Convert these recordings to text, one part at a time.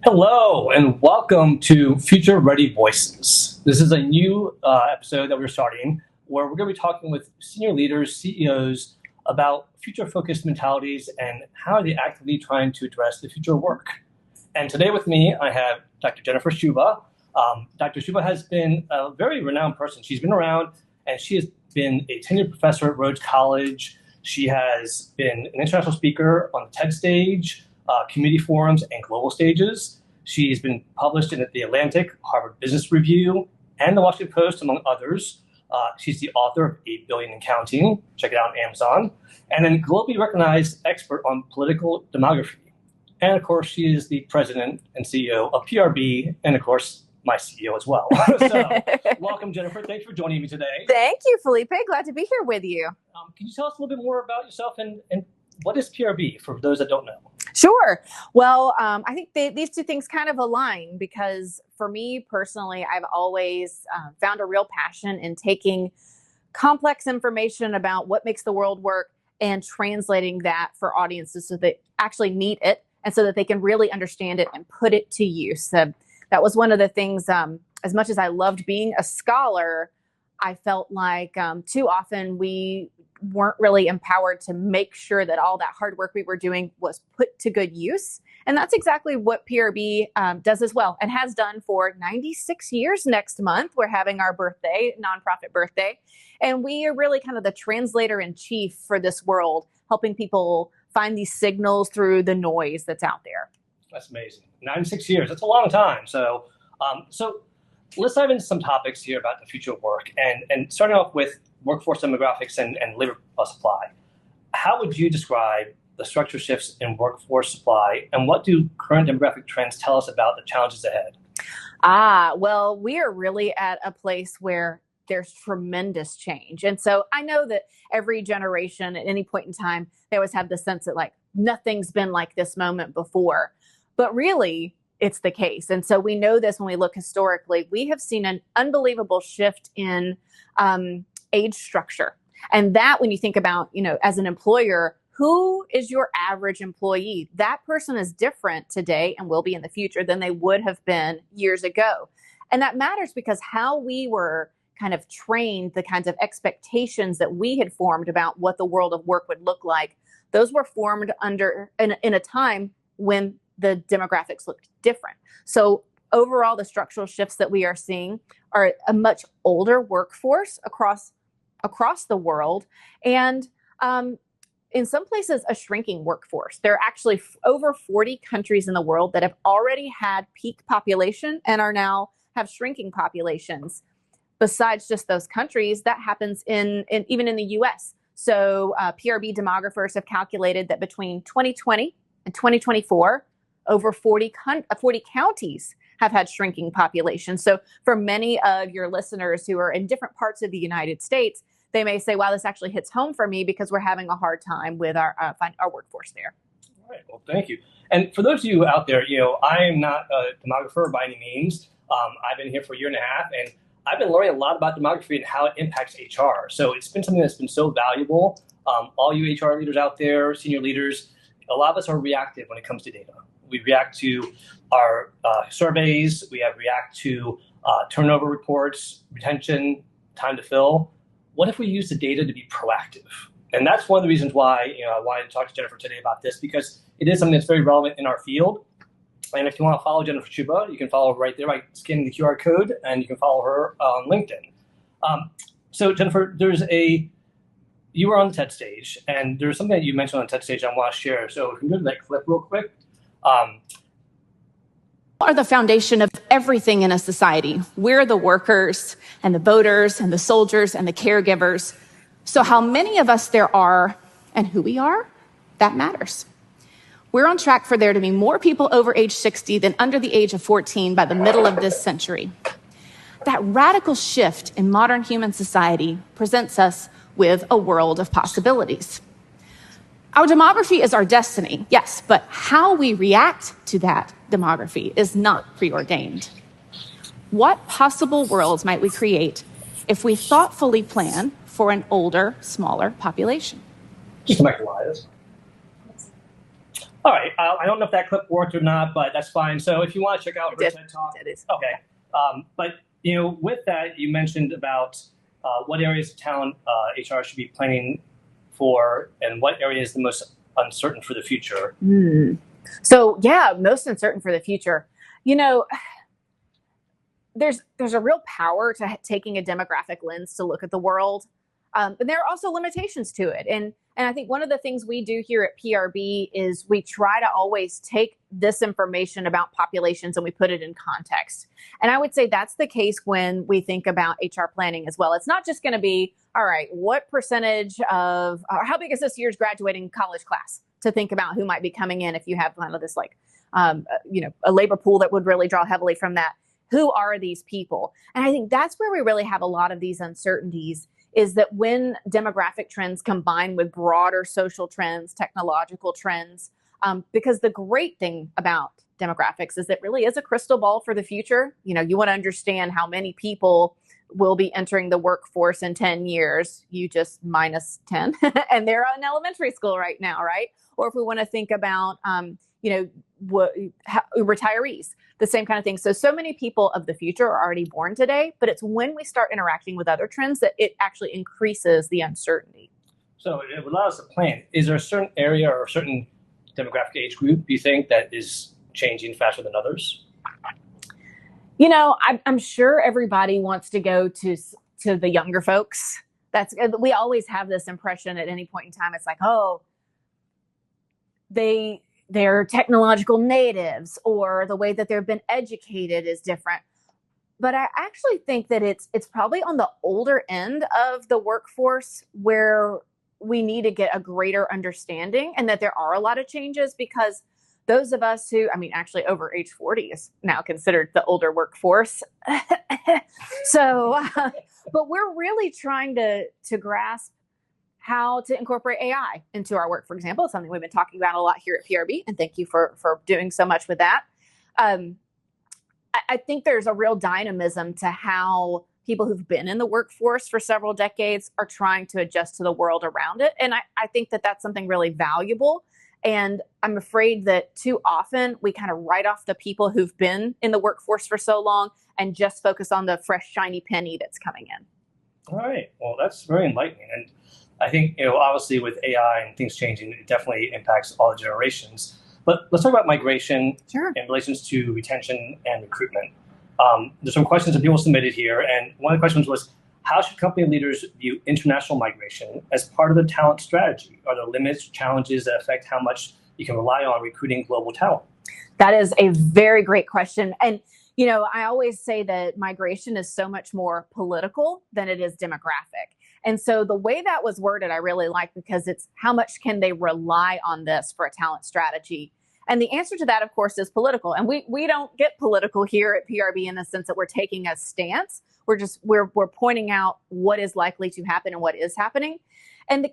Hello, and welcome to Future Ready Voices. This is a new episode that we're starting where we're going to be talking with senior leaders, CEOs, about future focused mentalities and how are they actively trying to address the future of work. And today with me, I have Dr. Jennifer Sciubba. Dr. Sciubba has been a very renowned person. She's been around and she has been a tenured professor at Rhodes College. She has been an international speaker on the TED stage, community forums, and global stages. She's been published in The Atlantic, Harvard Business Review, and The Washington Post, among others. She's the author of 8 Billion and Counting. Check it out on Amazon. And then globally recognized expert on political demography. And of course, she is the president and CEO of PRB, and of course, my CEO as well. So welcome, Jennifer. Thanks for joining me today. Thank you, Felipe. Glad to be here with you. Can you tell us a little bit more about yourself and what is PRB for those that don't know? Sure. Well, I think these two things kind of align because for me personally, I've always found a real passion in taking complex information about what makes the world work and translating that for audiences so they actually need it and so that they can really understand it and put it to use. So that was one of the things, as much as I loved being a scholar, I felt like too often we weren't really empowered to make sure that all that hard work we were doing was put to good use. And that's exactly what PRB does as well and has done for 96 years next month. We're having our birthday, nonprofit birthday. And we are really kind of the translator in chief for this world, helping people find these signals through the noise that's out there. That's amazing. 96 years. That's a long time. So let's dive into some topics here about the future of work and starting off with workforce demographics and labor supply. How would you describe the structural shifts in workforce supply and what do current demographic trends tell us about the challenges ahead? Well, we are really at a place where there's tremendous change. And so I know that every generation at any point in time, they always have the sense that like nothing's been like this moment before, but really it's the case. And so we know this when we look historically, we have seen an unbelievable shift in age structure. And that when you think about, as an employer, who is your average employee? That person is different today and will be in the future than they would have been years ago. And that matters because how we were kind of trained, the kinds of expectations that we had formed about what the world of work would look like, those were formed in a time when the demographics looked different. So overall, the structural shifts that we are seeing are a much older workforce across the world. And in some places, a shrinking workforce. There are actually over 40 countries in the world that have already had peak population and are now have shrinking populations. Besides just those countries, that happens even in the US. So PRB demographers have calculated that between 2020 and 2024, over 40 counties have had shrinking populations. So for many of your listeners who are in different parts of the United States, they may say, wow, this actually hits home for me because we're having a hard time with our workforce there. All right. Well, thank you. And for those of you out there, I am not a demographer by any means. I've been here for a year and a half, and I've been learning a lot about demography and how it impacts HR. So it's been something that's been so valuable. All you HR leaders out there, senior leaders, a lot of us are reactive when it comes to data. We react to our surveys. We react to turnover reports, retention, time to fill. What if we use the data to be proactive? And that's one of the reasons why I wanted to talk to Jennifer today about this, because it is something that's very relevant in our field. And if you want to follow Jennifer Sciubba, you can follow her right there by scanning the QR code, and you can follow her on LinkedIn. So Jennifer, you were on the TED stage, and there's something that you mentioned on the TED stage I want to share. So if we can go to that clip real quick. Are the foundation of everything in a society. We're the workers and the voters and the soldiers and the caregivers. So how many of us there are and who we are, that matters. We're on track for there to be more people over age 60 than under the age of 14 by the middle of this century. That radical shift in modern human society presents us with a world of possibilities. Our demography is our destiny, yes, but how we react to that demography is not preordained. What possible worlds might we create if we thoughtfully plan for an older, smaller population? Just to make it live. All right. I don't know if that clip worked or not, but that's fine. So if you want to check out her TED Talk. Okay. But, with that, you mentioned about what areas of talent HR should be planning for and what area is the most uncertain for the future. So, yeah, most uncertain for the future. There's a real power to taking a demographic lens to look at the world. But there are also limitations to it. And I think one of the things we do here at PRB is we try to always take this information about populations and we put it in context. And I would say that's the case when we think about HR planning as well. It's not just going to be, all right, what percentage of, or how big is this year's graduating college class, to think about who might be coming in if you have kind of this a labor pool that would really draw heavily from that. Who are these people? And I think that's where we really have a lot of these uncertainties, is that when demographic trends combine with broader social trends, technological trends, because the great thing about demographics is it really is a crystal ball for the future. You want to understand how many people will be entering the workforce in 10 years. You just minus 10 and they're in elementary school right now, right? Or if we want to think about, retirees, the same kind of thing. So many people of the future are already born today, but it's when we start interacting with other trends that it actually increases the uncertainty. So it would allow us to plan. Is there a certain area or a certain demographic age group you think that is changing faster than others? I'm sure everybody wants to go to the younger folks. We always have this impression at any point in time. It's like, oh, they're technological natives, or the way that they've been educated is different. But I actually think that it's probably on the older end of the workforce where we need to get a greater understanding, and that there are a lot of changes, because those of us who, actually over age 40 is now considered the older workforce. But we're really trying to grasp how to incorporate AI into our work, for example. It's something we've been talking about a lot here at PRB, and thank you for doing so much with that. I think there's a real dynamism to how people who've been in the workforce for several decades are trying to adjust to the world around it. And I think that that's something really valuable. And I'm afraid that too often we kind of write off the people who've been in the workforce for so long and just focus on the fresh, shiny penny that's coming in. All right. Well, that's very enlightening. And I think, obviously with AI and things changing, it definitely impacts all the generations. But let's talk about migration in relations to retention and recruitment. There's some questions that people submitted here. And one of the questions was, how should company leaders view international migration as part of the talent strategy? Are there limits, challenges that affect how much you can rely on recruiting global talent? That is a very great question. And, I always say that migration is so much more political than it is demographic. And so the way that was worded, I really like, because it's how much can they rely on this for a talent strategy? And the answer to that, of course, is political. And we don't get political here at PRB in the sense that we're taking a stance. We're pointing out what is likely to happen and what is happening. And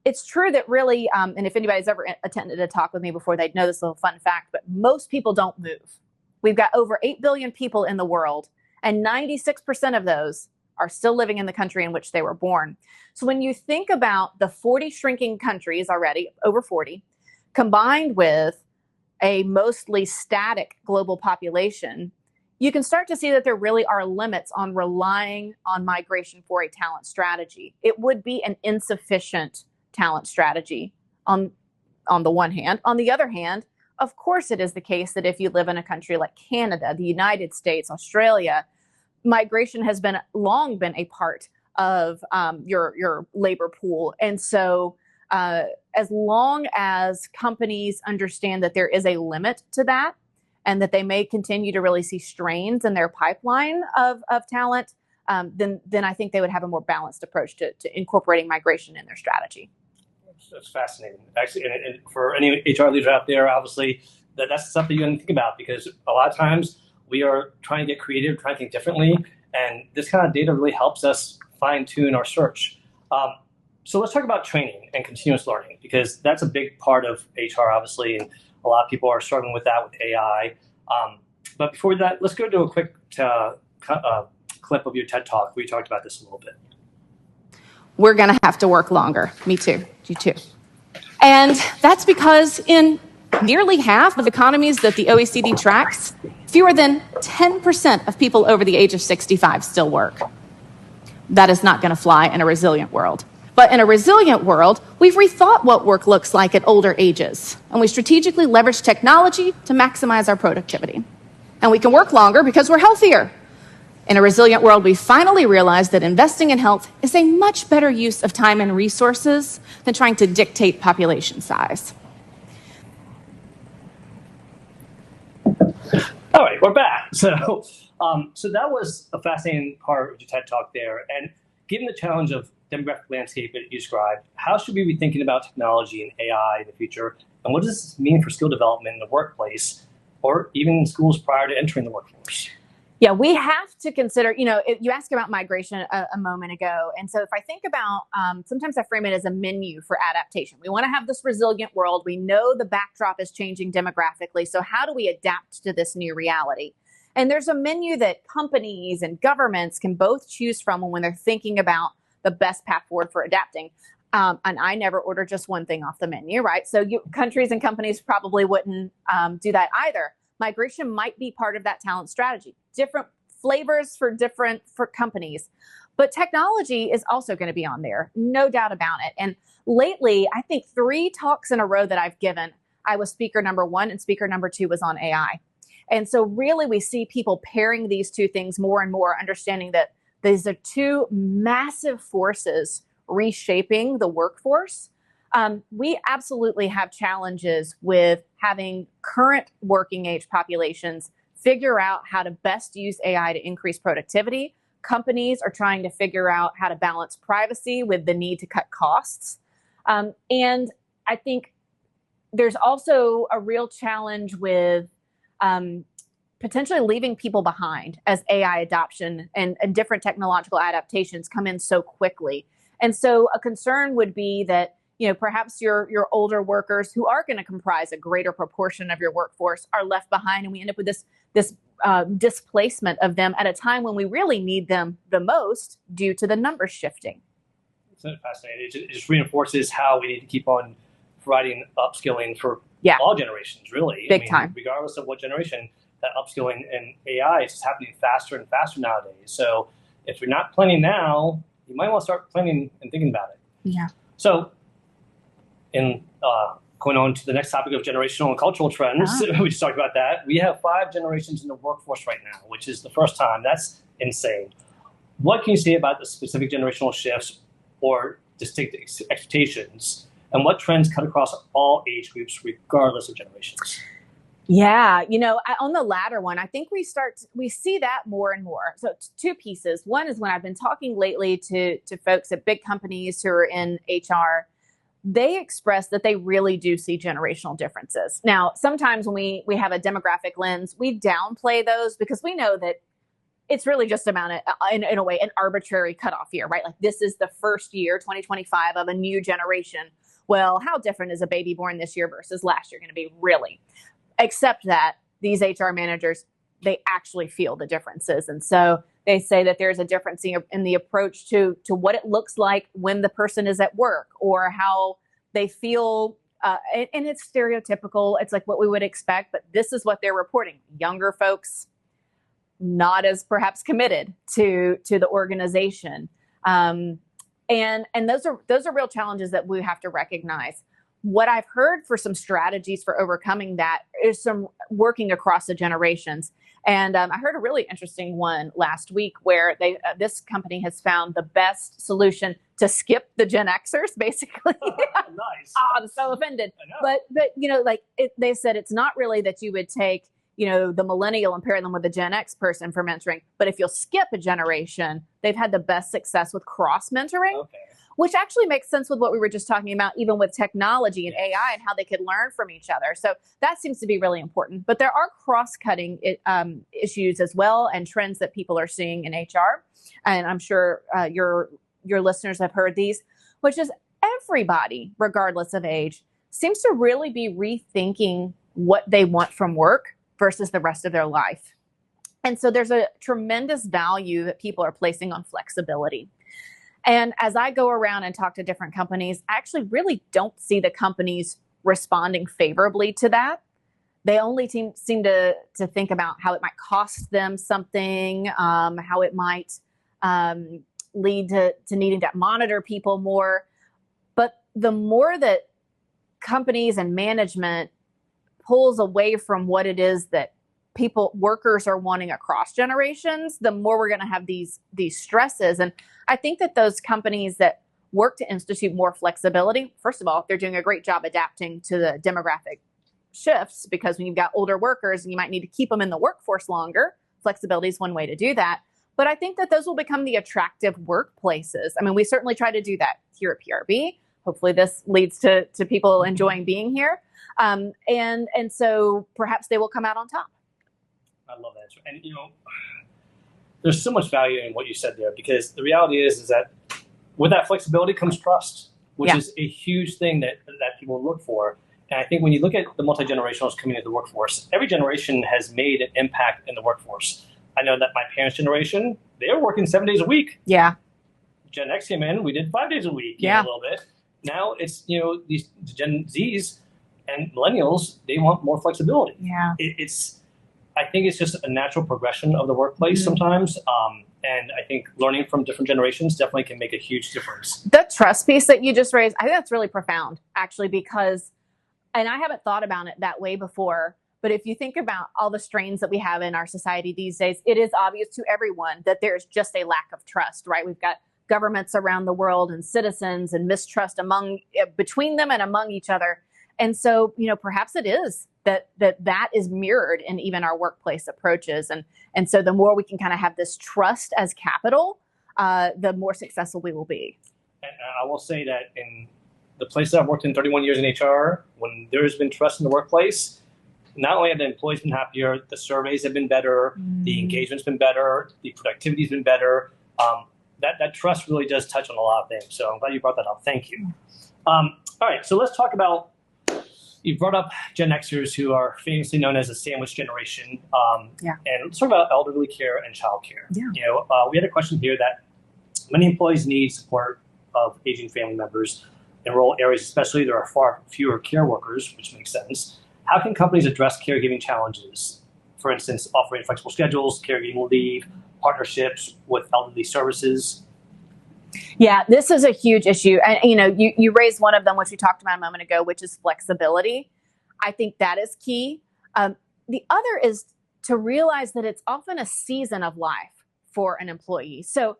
it's true that really, and if anybody's ever attended a talk with me before, they'd know this little fun fact, but most people don't move. We've got over 8 billion people in the world, and 96% of those are still living in the country in which they were born. So when you think about the 40 shrinking countries already, over 40, combined with a mostly static global population, you can start to see that there really are limits on relying on migration for a talent strategy. It would be an insufficient talent strategy on the one hand. On the other hand, of course, it is the case that if you live in a country like Canada, the United States, Australia, migration has long been a part of your labor pool. And so as long as companies understand that there is a limit to that, and that they may continue to really see strains in their pipeline of talent, then I think they would have a more balanced approach to incorporating migration in their strategy. That's fascinating. Actually, and for any HR leaders out there, obviously, that's something you have to think about, because a lot of times we are trying to get creative, trying to think differently, and this kind of data really helps us fine-tune our search. So let's talk about training and continuous learning, because that's a big part of HR, obviously, and a lot of people are struggling with that with AI. But before that, let's go to a quick clip of your TED Talk where you talked about this a little bit. We're going to have to work longer. Me too. You too. And that's because in Nearly half of economies that the OECD tracks, fewer than 10% of people over the age of 65 still work. That is not going to fly in a resilient world. But in a resilient world, we've rethought what work looks like at older ages, and we strategically leverage technology to maximize our productivity. And we can work longer because we're healthier. In a resilient world, we finally realized that investing in health is a much better use of time and resources than trying to dictate population size. All right, we're back. So that was a fascinating part of your TED Talk there. And given the challenge of demographic landscape that you described, how should we be thinking about technology and AI in the future? And what does this mean for skill development in the workplace or even in schools prior to entering the workforce? Yeah, we have to consider, you asked about migration a moment ago. And so if I think about, sometimes I frame it as a menu for adaptation. We want to have this resilient world. We know the backdrop is changing demographically. So how do we adapt to this new reality? And there's a menu that companies and governments can both choose from when they're thinking about the best path forward for adapting. And I never order just one thing off the menu, right? So countries and companies probably wouldn't do that either. Migration might be part of that talent strategy. Different flavors for companies. But technology is also going to be on there, no doubt about it. And lately, I think 3 talks in a row that I've given, I was speaker number 1 and speaker number 2 was on AI. And so really we see people pairing these two things more and more, understanding that these are 2 massive forces reshaping the workforce. We absolutely have challenges with having current working age populations figure out how to best use AI to increase productivity. Companies are trying to figure out how to balance privacy with the need to cut costs. And I think there's also a real challenge with potentially leaving people behind as AI adoption and different technological adaptations come in so quickly. And so a concern would be that perhaps your older workers who are going to comprise a greater proportion of your workforce are left behind, and we end up with this displacement of them at a time when we really need them the most due to the numbers shifting. It's fascinating. It just reinforces how we need to keep on providing upskilling for all generations, really. Big time. Regardless of what generation, that upskilling in AI is just happening faster and faster nowadays. So if you're not planning now, you might want to start planning and thinking about it. Yeah. So in going on to the next topic of generational and cultural trends, we just talked about that. We have 5 generations in the workforce right now, which is the first time. That's insane. What can you say about the specific generational shifts or distinct expectations, and what trends cut across all age groups regardless of generations? Yeah, on the latter one, I think we see that more and more. So 2 pieces. One is when I've been talking lately to folks at big companies who are in HR, they express that they really do see generational differences. Now, sometimes when we have a demographic lens, we downplay those because we know that it's really just about, in a way, an arbitrary cutoff year, right? Like this is the first year, 2025, of a new generation. Well, how different is a baby born this year versus last year going to be, really? Except that these HR managers, they actually feel the differences. And so they say that there's a difference in the approach to what it looks like when the person is at work, or how they feel. And it's stereotypical. It's like what we would expect, but this is what they're reporting. Younger folks, not as perhaps committed to the organization. And those are real challenges that we have to recognize. What I've heard for some strategies for overcoming that is some working across the generations. And I heard a really interesting one last week where this company has found the best solution to skip the Gen Xers, basically. Oh, nice. I'm so offended. But they said it's not really that you would take the millennial and pair them with the Gen X person for mentoring, but if you'll skip a generation, they've had the best success with cross mentoring. Okay. Which actually makes sense with what we were just talking about, even with technology and AI and how they could learn from each other. So that seems to be really important. But there are cross-cutting issues as well, and trends that people are seeing in HR. And I'm sure your listeners have heard these, which is everybody, regardless of age, seems to really be rethinking what they want from work versus the rest of their life. And so there's a tremendous value that people are placing on flexibility. And as I go around and talk to different companies, I actually really don't see the companies responding favorably to that. They only seem to think about how it might cost them something, how it might lead to needing to monitor people more. But the more that companies and management pulls away from what it is that workers are wanting across generations, the more we're going to have these stresses. And I think that those companies that work to institute more flexibility, first of all, they're doing a great job adapting to the demographic shifts, because when you've got older workers and you might need to keep them in the workforce longer, flexibility is one way to do that. But I think that those will become the attractive workplaces. I mean, we certainly try to do that here at PRB. Hopefully this leads to people enjoying being here. And so perhaps they will come out on top. I love that. And, there's so much value in what you said there, because the reality is that with that flexibility comes trust, which is a huge thing that people look for. And I think when you look at the multi-generationals coming into the workforce, every generation has made an impact in the workforce. I know that my parents' generation, they were working 7 days a week. Yeah. Gen X came in, we did 5 days a week, a little bit. Now it's, these Gen Zs and millennials, they want more flexibility. Yeah. I think it's just a natural progression of the workplace sometimes. And I think learning from different generations definitely can make a huge difference. The trust piece that you just raised, I think that's really profound, actually, because, and I haven't thought about it that way before, but if you think about all the strains that we have in our society these days, it is obvious to everyone that there's just a lack of trust, right? We've got governments around the world and citizens and mistrust between them and among each other. And so, perhaps it is that is mirrored in even our workplace approaches. And so the more we can kind of have this trust as capital, the more successful we will be. And I will say that in the place that I've worked in 31 years in HR, when there has been trust in the workplace, not only have the employees been happier, the surveys have been better, the engagement's been better, the productivity's been better. That trust really does touch on a lot of things. So I'm glad you brought that up. Thank you. All right, so let's talk about, you brought up Gen Xers, who are famously known as a sandwich generation. And let's talk about elderly care and child care. Yeah. We had a question here that many employees need support of aging family members in rural areas, especially there are far fewer care workers, which makes sense. How can companies address caregiving challenges? For instance, offering flexible schedules, caregiving leave, partnerships with elderly services. Yeah, this is a huge issue. And, you raised one of them, which we talked about a moment ago, which is flexibility. I think that is key. The other is to realize that it's often a season of life for an employee. So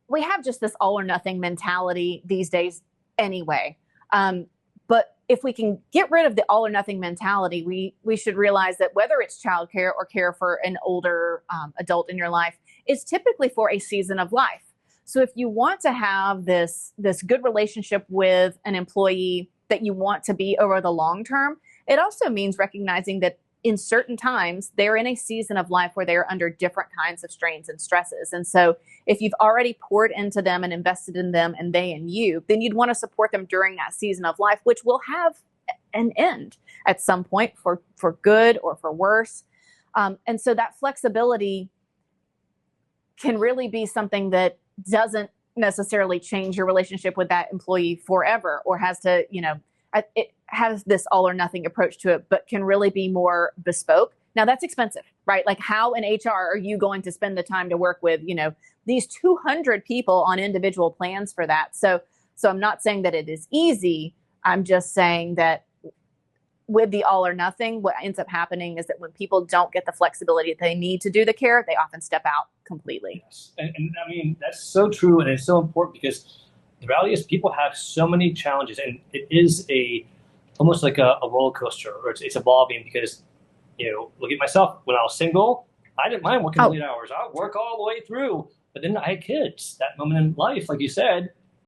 we have just this all or nothing mentality these days anyway. But if we can get rid of the all or nothing mentality, we should realize that whether it's childcare or care for an older adult in your life, it's typically for a season of life. So if you want to have this good relationship with an employee that you want to be over the long term, it also means recognizing that in certain times, they're in a season of life where they're under different kinds of strains and stresses. And so if you've already poured into them and invested in them and they in you, then you'd want to support them during that season of life, which will have an end at some point for good or for worse. And so that flexibility can really be something that doesn't necessarily change your relationship with that employee forever, or has to, it has this all or nothing approach to it, but can really be more bespoke. Now that's expensive, right? Like, how in HR are you going to spend the time to work with, these 200 people on individual plans for that? So I'm not saying that it is easy. I'm just saying that with the all or nothing, what ends up happening is that when people don't get the flexibility that they need to do the care, they often step out completely. Yes. And I mean, that's so true. And it's so important, because the reality is people have so many challenges, and it is almost like a roller coaster, or it's evolving, because, look at myself. When I was single, I didn't mind working late hours. I would work all the way through. But then I had kids. That moment in life, like you said,